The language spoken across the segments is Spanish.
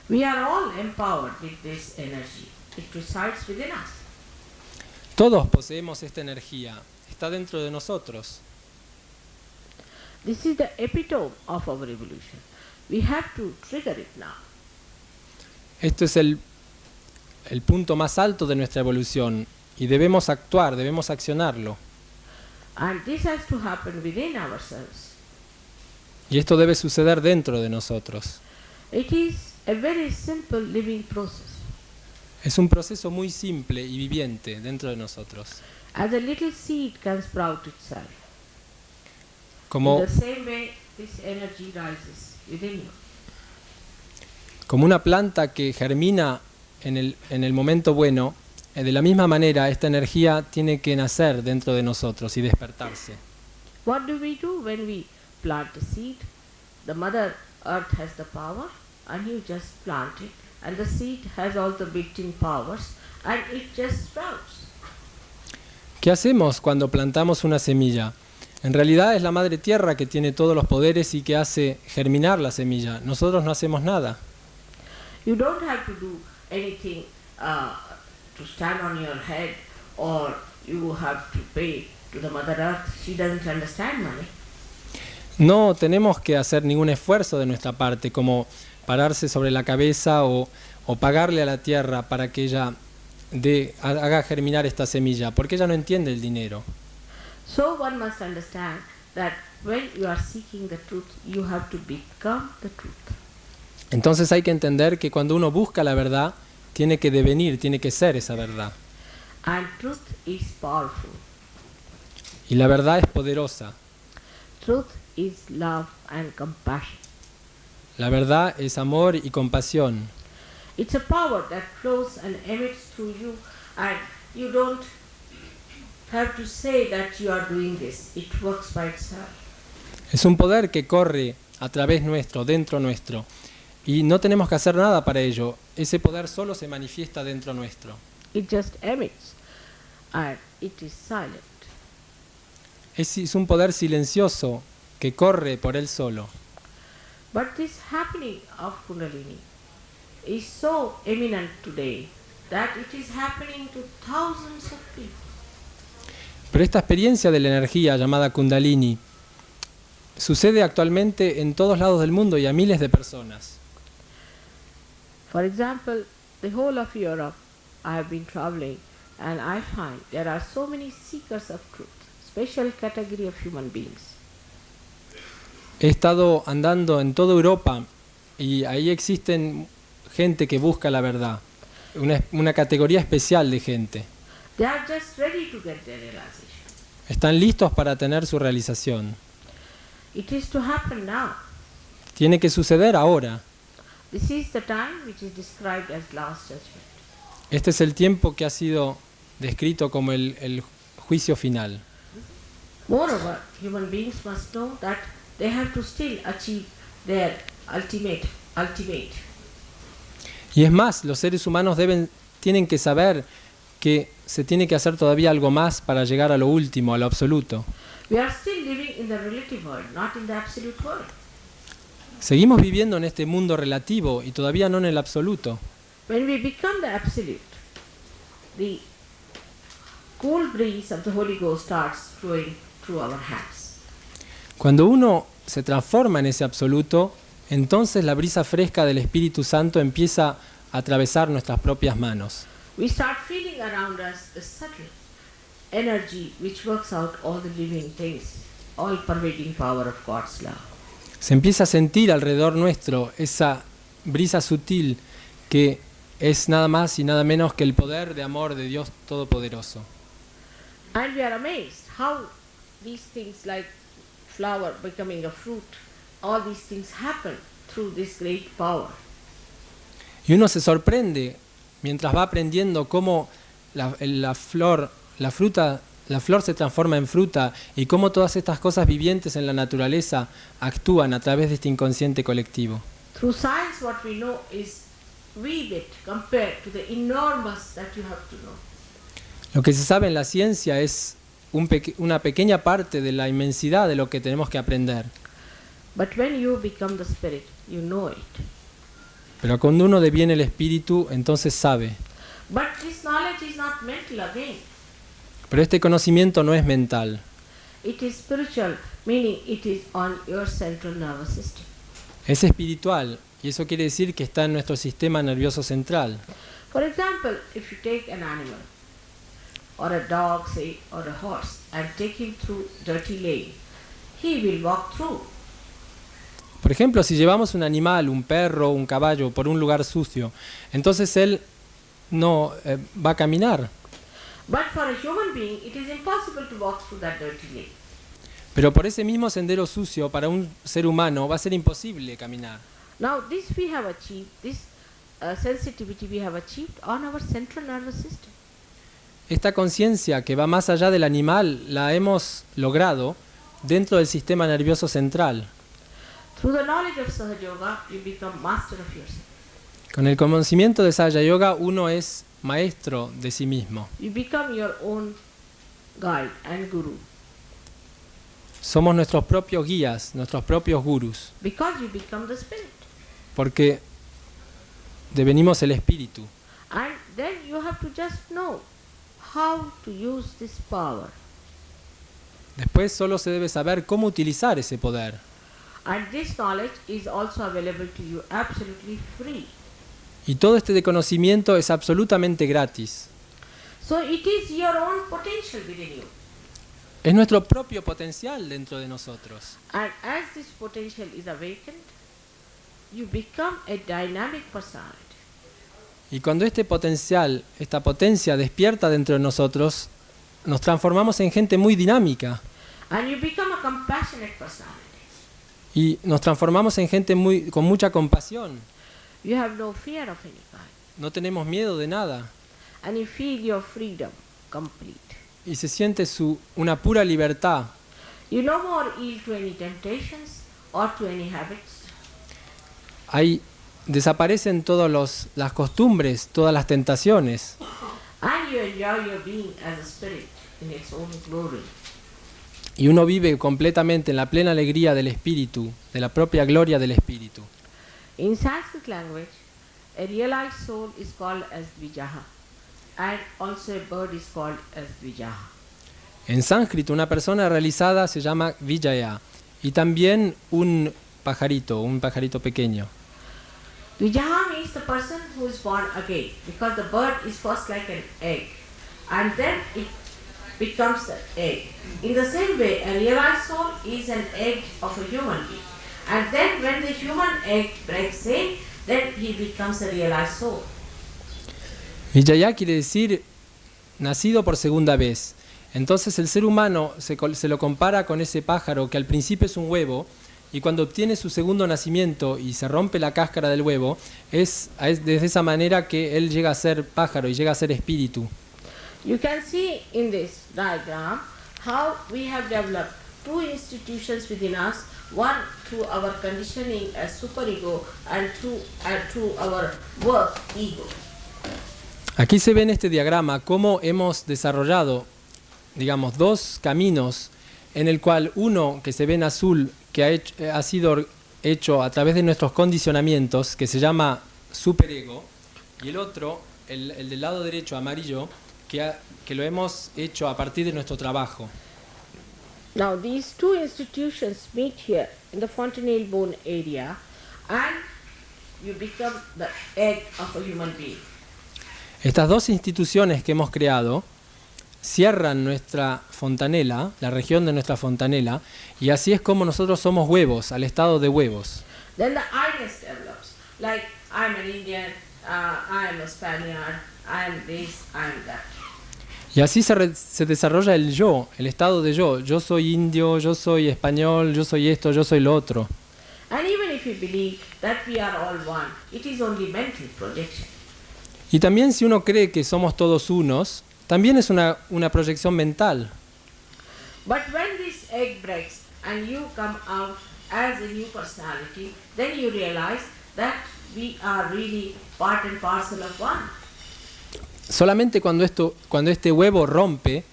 We are all empowered with this energy. It resides within us. Todos poseemos esta energía, está dentro de nosotros. This is the epitome of our evolution. We have to trigger it now. Esto es el punto más alto de nuestra evolución y debemos actuar, debemos accionarlo. And this has to happen within ourselves. Y esto debe suceder dentro de nosotros. It is a very simple living process. Es un proceso muy simple y viviente dentro de nosotros. As a little seed can sprout itself. Como, In the same way, this energy rises within you. como una planta que germina en el momento bueno, de la misma manera esta energía tiene que nacer dentro de nosotros y despertarse. What do we do when we plant a seed? The Mother Earth has the power and you just plant it, and the seed has all the built-in powers and it just sprouts. ¿Qué hacemos cuando plantamos una semilla? En realidad es la Madre Tierra que tiene todos los poderes y que hace germinar la semilla. Nosotros no hacemos nada. You don't have to do anything to stand on your head, or you have to pay to the Mother Earth. She doesn't understand money. No tenemos que hacer ningún esfuerzo de nuestra parte, como pararse sobre la cabeza o pagarle a la tierra para que ella haga germinar esta semilla, porque ella no entiende el dinero. So one must understand that when you are seeking the truth, you have to become the truth. Entonces hay que entender que cuando uno busca la verdad, tiene que devenir, tiene que ser esa verdad. And truth is powerful. Y la verdad es poderosa. Truth is love and compassion. La verdad es amor y compasión. It's a power that flows and emits through you, and you don't have to say that you are doing this. It works by itself. Es un poder que corre a través nuestro, dentro nuestro. Y no tenemos que hacer nada para ello. Ese poder solo se manifiesta dentro nuestro. It just emits, and it is silent. Es un poder silencioso que corre por él solo. But this happening of Kundalini is so eminent today that it is happening to thousands of people. Pero esta experiencia de la energía llamada Kundalini sucede actualmente en todos lados del mundo y a miles de personas. For example, the whole of Europe, I have been traveling, and I find there are so many seekers of truth, special category of human beings. He estado andando en toda Europa y ahí existen gente que busca la verdad, una categoría especial de gente. They are just ready to get their realization. Están listos para tener su realización. It is to happen now. Tiene que suceder ahora. This is the time which is described as last judgment. Este es el tiempo que ha sido descrito como el juicio final. Moreover, human beings must know that they have to still achieve their ultimate. Y es más, los seres humanos tienen que saber que se tiene que hacer todavía algo más para llegar a lo último, a lo absoluto. We are still living in the relative world, not in the absolute world. Seguimos viviendo en este mundo relativo y todavía no en el absoluto. When we become the absolute, the cool breeze of the Holy Ghost starts flowing through our hands. Cuando uno se transforma en ese absoluto, entonces la brisa fresca del Espíritu Santo empieza a atravesar nuestras propias manos. We start feeling around us the subtle energy which works out all the living things, all pervading power of God's love. Se empieza a sentir alrededor nuestro esa brisa sutil que es nada más y nada menos que el poder de amor de Dios Todopoderoso. And we are amazed how these things like flower becoming a fruit, all these things happen through this great power. Y uno se sorprende mientras va aprendiendo cómo la flor se transforma en fruta y cómo todas estas cosas vivientes en la naturaleza actúan a través de este inconsciente colectivo. Through science, what we know is wee bit compared to the enormous that you have to know. Lo que se sabe en la ciencia es una pequeña parte de la inmensidad de lo que tenemos que aprender. But when you become the spirit, you know it. Pero cuando uno deviene el espíritu, entonces sabe. But this knowledge is not mental again. Pero este conocimiento no es mental, It is spiritual, meaning it is on your central nervous system. es espiritual. Y eso quiere decir que está en nuestro sistema nervioso central. For example, if you take an animal, or a dog, say, or a horse, and take him through dirty lane, he will walk through. Por ejemplo, si llevamos un animal, un perro, un caballo, por un lugar sucio, entonces él no va a caminar. But for a human being, it is impossible to walk through that dirty lane. Pero por ese mismo sendero sucio, para un ser humano, va a ser imposible caminar. Now, this we have achieved, this sensitivity we have achieved on our central nervous system. Esta conciencia que va más allá del animal la hemos logrado dentro del sistema nervioso central. Through the knowledge of Sahaja Yoga, you become master of yourself. Con el conocimiento de Sahaja Yoga, uno es maestro de sí mismo. You become your own guide and guru. Somos nuestros propios guías, nuestros propios gurús, Because you become the spirit. porque devenimos el espíritu. And then you have to just know how to use this power. Después solo se debe saber cómo utilizar ese poder. And this knowledge is also available to you absolutely free. Y todo este conocimiento es absolutamente gratis. So it is your own potential within you. Es nuestro propio potencial dentro de nosotros. And as this potential is awakened, you become a dynamic personality. Y cuando este potencial, esta potencia despierta dentro de nosotros, nos transformamos en gente muy dinámica. And you become a compassionate personality. Y nos transformamos en gente con mucha compasión. You have no fear of any kind. No tenemos miedo de nada. And you feel your freedom complete. Y se siente una pura libertad. You no more yield to any temptations or to any habits. Desaparecen todas las costumbres, todas las tentaciones. And you enjoy your being as a spirit in its own glory. Y uno vive completamente en la plena alegría del espíritu, de la propia gloria del espíritu. In Sanskrit language, a realized soul is called as Dvijaha, and also a bird is called as Dvijaha. En sánscrito, una persona realizada se llama Vijaya, y también un pajarito pequeño. Dvijaha means the person who is born again, because the bird is first like an egg, and then it becomes the egg. In the same way, a realized soul is an egg of a human being. And then when the human egg breaks in, then he becomes a realized soul. Vijaya quiere decir nacido por segunda vez. Entonces el ser humano se lo compara con ese pájaro que al principio es un huevo, y cuando obtiene su segundo nacimiento y se rompe la cáscara del huevo, es desde esa manera que él llega a ser pájaro y llega a ser espíritu. You can see in this diagram how we have developed two institutions within us, one through our conditioning as superego and through our work ego. Aquí se ve en este diagrama cómo hemos desarrollado, digamos, dos caminos, en el cual uno que se ve en azul, que ha sido hecho a través de nuestros condicionamientos, que se llama superego, y el otro, el del lado derecho, amarillo, que lo hemos hecho a partir de nuestro trabajo. Now these two institutions meet here in the fontanelle bone area, and you become the egg of a human being. Estas dos instituciones que hemos creado cierran nuestra fontanela, la región de nuestra fontanela, y así es como nosotros somos huevos, al estado de huevos. Then the I-ness develops, like I'm an Indian, I am a Spaniard, I am this, I am that. Y así se desarrolla el yo, el estado de yo. Yo soy indio, yo soy español, yo soy esto, yo soy lo otro. And even if you believe that we are all one, it is only mental projection. Y también si uno cree que somos todos unos, también es una proyección mental. But when this egg breaks and you come out as a new personality, then you realize that we are really part and parcel of one. Solamente cuando este huevo rompe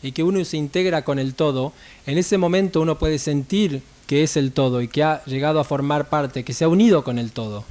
y que uno se integra con el todo, en ese momento uno puede sentir que es el todo y que ha llegado a formar parte, que se ha unido con el todo.